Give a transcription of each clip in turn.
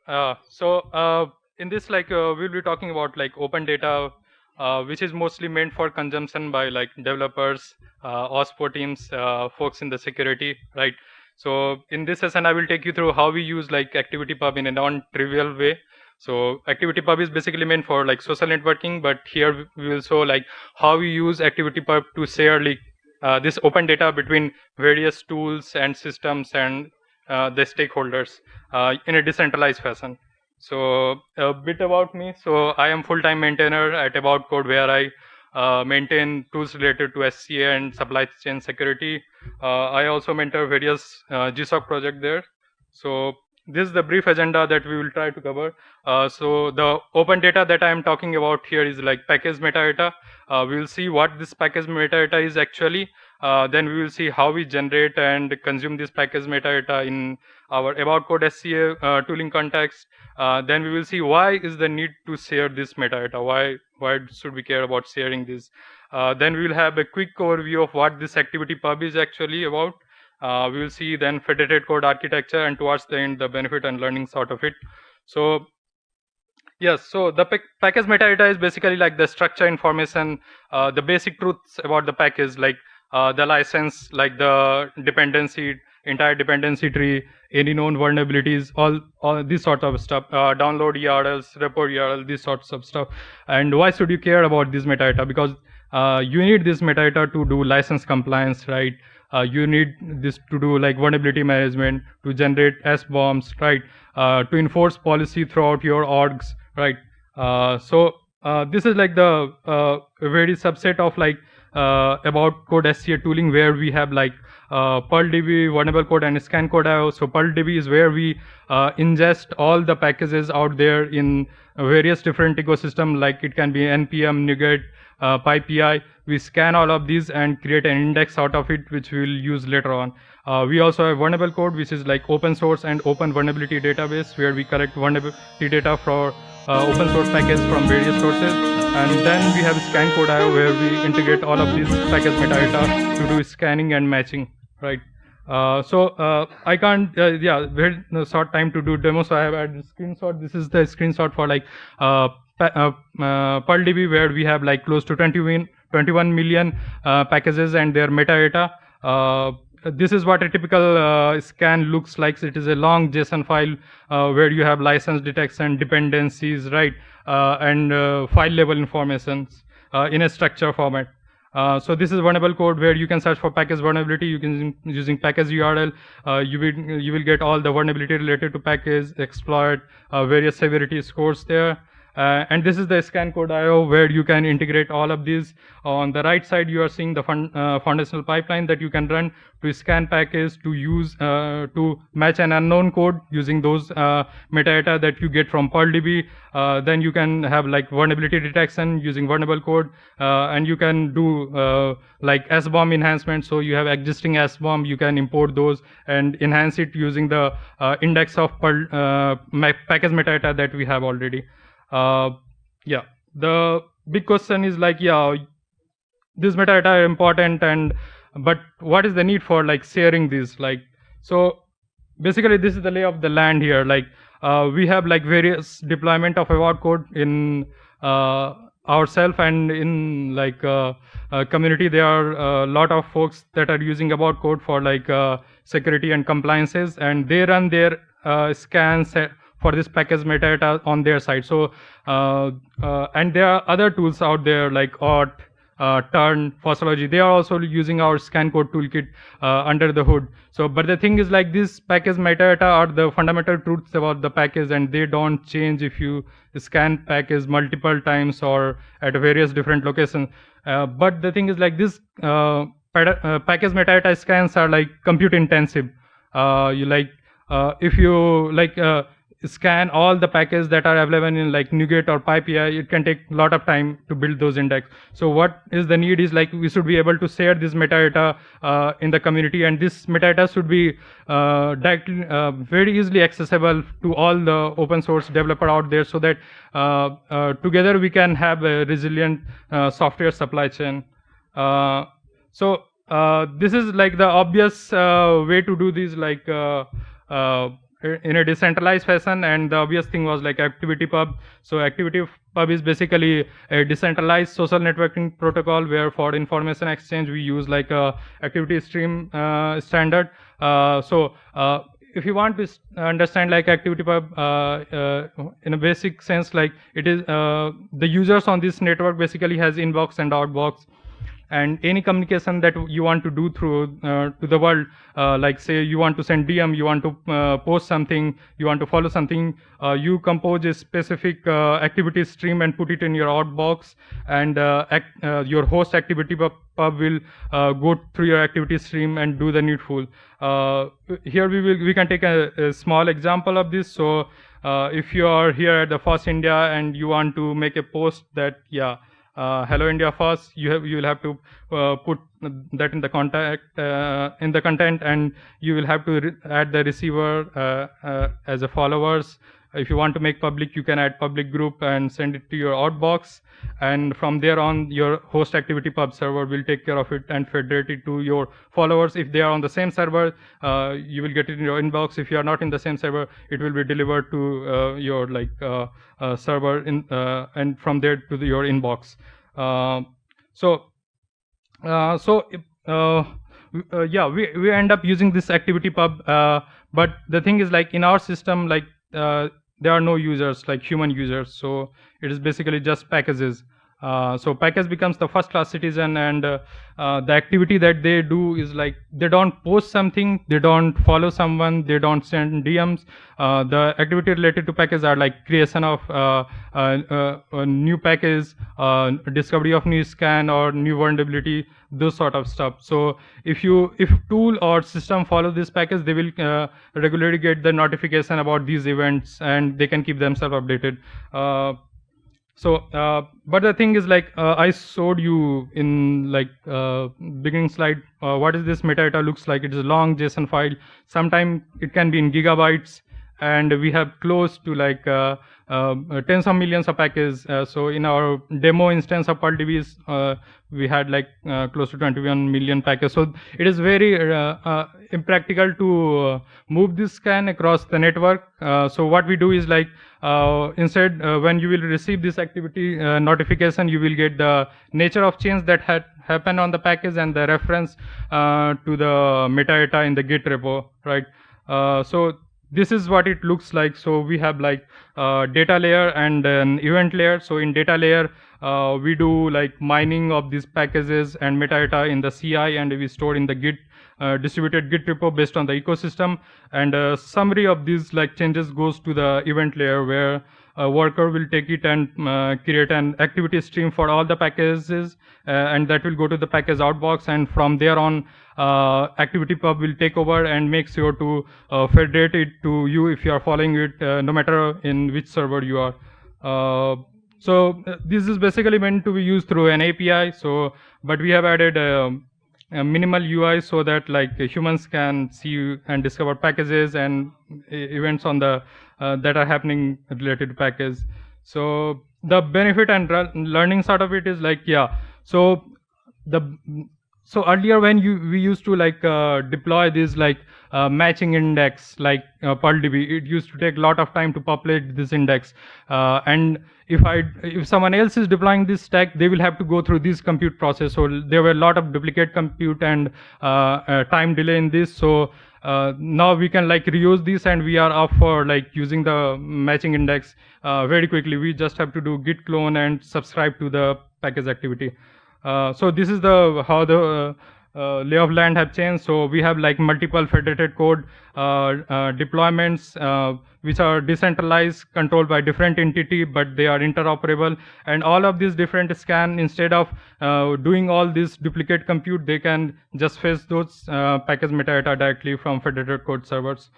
Yeah. In this, we'll be talking about like open data, which is mostly meant for consumption by like developers, OSPO teams, folks in the security, right? So in this session, I will take you through how we use like ActivityPub in a non-trivial way. So ActivityPub is basically meant for like social networking, but here we will show like how we use ActivityPub to share like this open data between various tools and systems and the stakeholders in a decentralized fashion. So a bit about me. So I am full-time maintainer at About Code, where I maintain tools related to SCA and supply chain security. I also mentor various GSOC projects there. So this is the brief agenda that we will try to cover. So the open data that I am talking about here is like package metadata. We will see what this package metadata is actually. Then we will see how we generate and consume this package metadata in our About Code SCA tooling context. Then we will see why is the need to share this metadata. Why should we care about sharing this? Then we will have a quick overview of what this ActivityPub is actually about. We will see then federated code architecture, and towards the end, the benefit and learnings out of it. So yes, so the package metadata is basically like the structure information, the basic truths about the package, like the license, like the dependency, entire dependency tree, any known vulnerabilities, all this sort of stuff, download URLs, repo URL, these sorts of stuff. And why should you care about this metadata? Because you need this metadata to do license compliance, right? You need this to do like vulnerability management, to generate SBOMs, right? To enforce policy throughout your orgs, right? This is like the very subset of like About Code SCA tooling, where we have like PearlDB, vulnerable code, and scan code.io. So PearlDB is where we ingest all the packages out there in various different ecosystem, like it can be npm, NuGet, PyPI. We scan all of these and create an index out of it, which we will use later on. We also have vulnerable code, which is like open source and open vulnerability database, where we collect vulnerability data for open source packages from various sources. And then we have scan code.io, where we integrate all of these package metadata to do scanning and matching, right? I can't, very short time to do demo, so I have added a screenshot. This is the screenshot for like PearlDB, where we have like close to 21 million packages and their metadata. This is what a typical scan looks like. It is a long JSON file where you have license detection, dependencies, right, and file level informations in a structure format. So this is vulnerable code, where you can search for package vulnerability. You can using package URL. You will get all the vulnerability related to package, exploit, various severity scores there. And this is the scan code.io, where you can integrate all of these. On the right side, you are seeing the foundational pipeline that you can run to scan package, to use to match an unknown code using those metadata that you get from PearlDB. Then you can have like vulnerability detection using vulnerable code, and you can do like SBOM enhancement. So you have existing SBOM, you can import those and enhance it using the index of package metadata that we have already. Yeah, the big question is like, yeah, this metadata are important, but what is the need for like sharing these? Like, so basically this is the lay of the land here. Like we have like various deployment of About Code in ourselves, and in like community there are a lot of folks that are using About Code for like security and compliances, and they run their scans for this package metadata on their side. So and there are other tools out there like Auth, Turn, Fossology. They are also using our scan code toolkit under the hood. So, but the thing is like this package metadata are the fundamental truths about the package, and they don't change if you scan package multiple times or at various different locations. But the thing is like this package metadata scans are like compute intensive. If you like scan all the packages that are available in like NuGet or PyPI, it can take a lot of time to build those index. So what is the need is like we should be able to share this metadata in the community, and this metadata should be directly very easily accessible to all the open source developer out there, so that together we can have a resilient software supply chain. this is like the obvious way to do this, like uh, in a decentralized fashion, and the obvious thing was like ActivityPub. So ActivityPub is basically a decentralized social networking protocol where for information exchange we use like a activity stream standard. If you want to understand like ActivityPub in a basic sense, like it is the users on this network basically has inbox and outbox, and any communication that you want to do through to the world, like say you want to send DM, you want to post something, you want to follow something, you compose a specific activity stream and put it in your outbox, and your host ActivityPub will go through your activity stream and do the needful. Here we can take a small example of this. So if you are here at the FOSS India and you want to make a post that Hello India FOSS, you will have to put that in the content, and you will have to add the receiver as a followers. If you want to make public, you can add public group and send it to your outbox, and from there on your host ActivityPub server will take care of it and federate it to your followers. If they are on the same server, you will get it in your inbox. If you are not in the same server, it will be delivered to your server and from there to your inbox. We end up using this ActivityPub, but the thing is, like in our system, like there are no users, like human users, so it is basically just packages. So package becomes the first class citizen, and the activity that they do is like they don't post something, they don't follow someone, they don't send DMs. The activity related to package are like creation of a new package, discovery of new scan or new vulnerability, those sort of stuff. So if tool or system follow this package, they will regularly get the notification about these events, and they can keep themselves updated. But the thing is, like I showed you in like beginning slide, what is this metadata looks like. It is a long JSON file. Sometimes it can be in gigabytes, and we have close to like tens of millions of packages. So in our demo instance of PearlDB, we had like close to 21 million packages. So it is very impractical to move this scan across the network. So what we do is like instead, when you will receive this activity notification, you will get the nature of change that had happened on the package and the reference to the metadata in the Git repo, right? So this is what it looks like. So we have like data layer and an event layer. So in data layer, we do like mining of these packages and metadata in the CI, and we store in the Git distributed Git repo based on the ecosystem. And a summary of these like changes goes to the event layer, where a worker will take it and create an activity stream for all the packages, and that will go to the package outbox, and from there on ActivityPub will take over and make sure to federate it to you if you are following it, no matter in which server you are. This is basically meant to be used through an API. So, but we have added a minimal UI so that like humans can see and discover packages and events on the that are happening related to package. So the benefit and learnings out of it is like so earlier when we used to like deploy this like matching index like PearlDB, it used to take a lot of time to populate this index, and if someone else is deploying this stack, they will have to go through this compute process. So there were a lot of duplicate compute and time delay in this. So now we can like reuse this, and we are up for like using the matching index very quickly. We just have to do git clone and subscribe to the package activity. So this is how the lay of land have changed. So we have like multiple federated code deployments which are decentralized, controlled by different entity, but they are interoperable. And all of these different scan, instead of doing all this duplicate compute, they can just fetch those package metadata directly from federated code servers.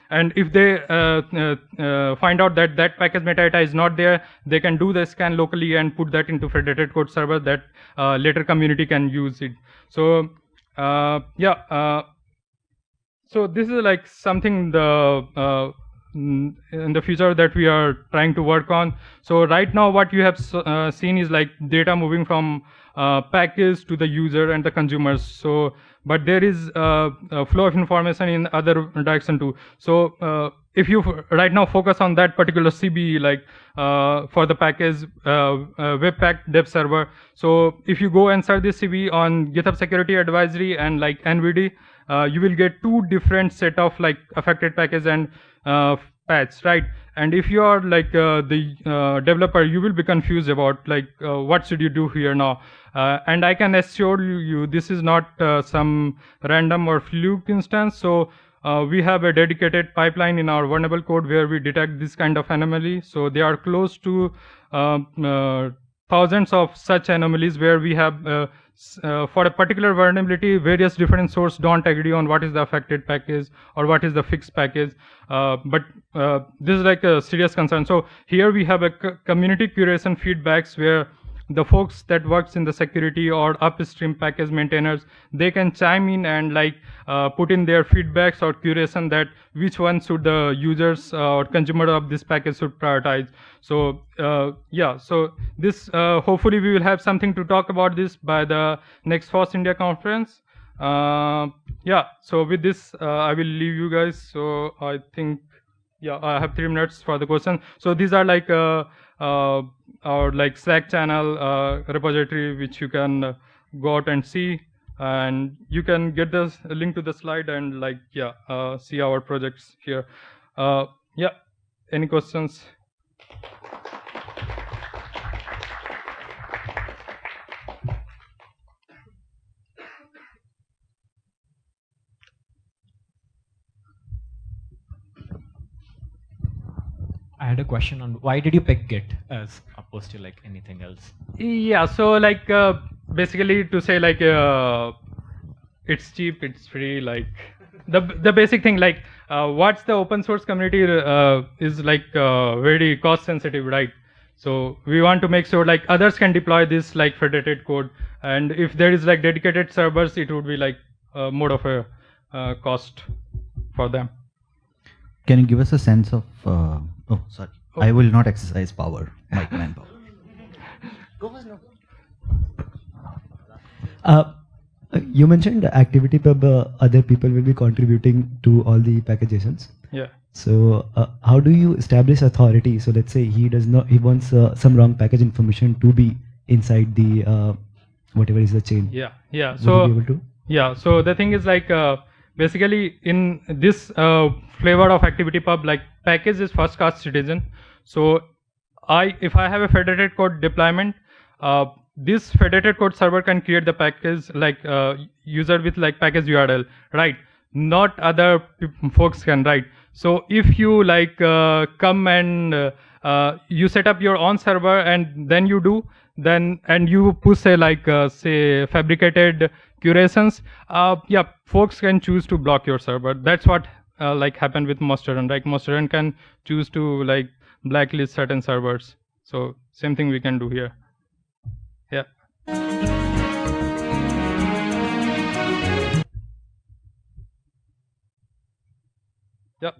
And if they find out that that package metadata is not there, they can do the scan locally and put that into federated code server that later community can use it. So so this is like something in the future that we are trying to work on. So right now what you have seen is like data moving from package to the user and the consumers. So, but there is a flow of information in other direction too. So if you right now focus on that particular CB, like for the package Webpack dev server. So if you go and search this CB on GitHub Security Advisory and like NVD, you will get two different set of like affected package and patch, right? And if you are like the developer, you will be confused about like what should you do here now. And I can assure you this is not some random or fluke instance. So we have a dedicated pipeline in our vulnerable code where we detect this kind of anomaly. So they are close to thousands of such anomalies where we have for a particular vulnerability, various different sources don't agree on what is the affected package or what is the fixed package. But this is like a serious concern. So here we have a community curation feedbacks where the folks that works in the security or upstream package maintainers, they can chime in and like put in their feedbacks or curation that which one should the users or consumer of this package should prioritize. So yeah, so this hopefully we will have something to talk about this by the next FOSS India conference. Yeah, so with this I will leave you guys. So I think, yeah, I have 3 minutes for the question. So these are like our like Slack channel repository, which you can go out and see, and you can get this link to the slide and like, yeah, see our projects here. Yeah, any questions? I had a question on why did you pick Git as opposed to like anything else? Yeah, so like basically to say like it's cheap, it's free, like the basic thing, like what's the open source community is like very cost sensitive, right? So we want to make sure like others can deploy this like federated code, and if there is like dedicated servers, it would be like more of a cost for them. Can you give us a sense of? Oh, sorry. Oh. I will not exercise power, like manpower. You mentioned ActivityPub, other people will be contributing to all the packages. Yeah. So how do you establish authority? So let's say he wants some wrong package information to be inside the whatever is the chain. Yeah, yeah. Would So you be able to? yeah, so the thing is like basically in this flavor of ActivityPub, like package is first class citizen. So if I have a federated code deployment, this federated code server can create the package like user with like package URL, right? Not other folks can, right? So if you like come and you set up your own server and then you do, then and you push say like say fabricated curations, yeah, folks can choose to block your server. That's what like happened with Mastodon, right? Mastodon can choose to like blacklist certain servers. So same thing we can do here. Yeah. Yeah.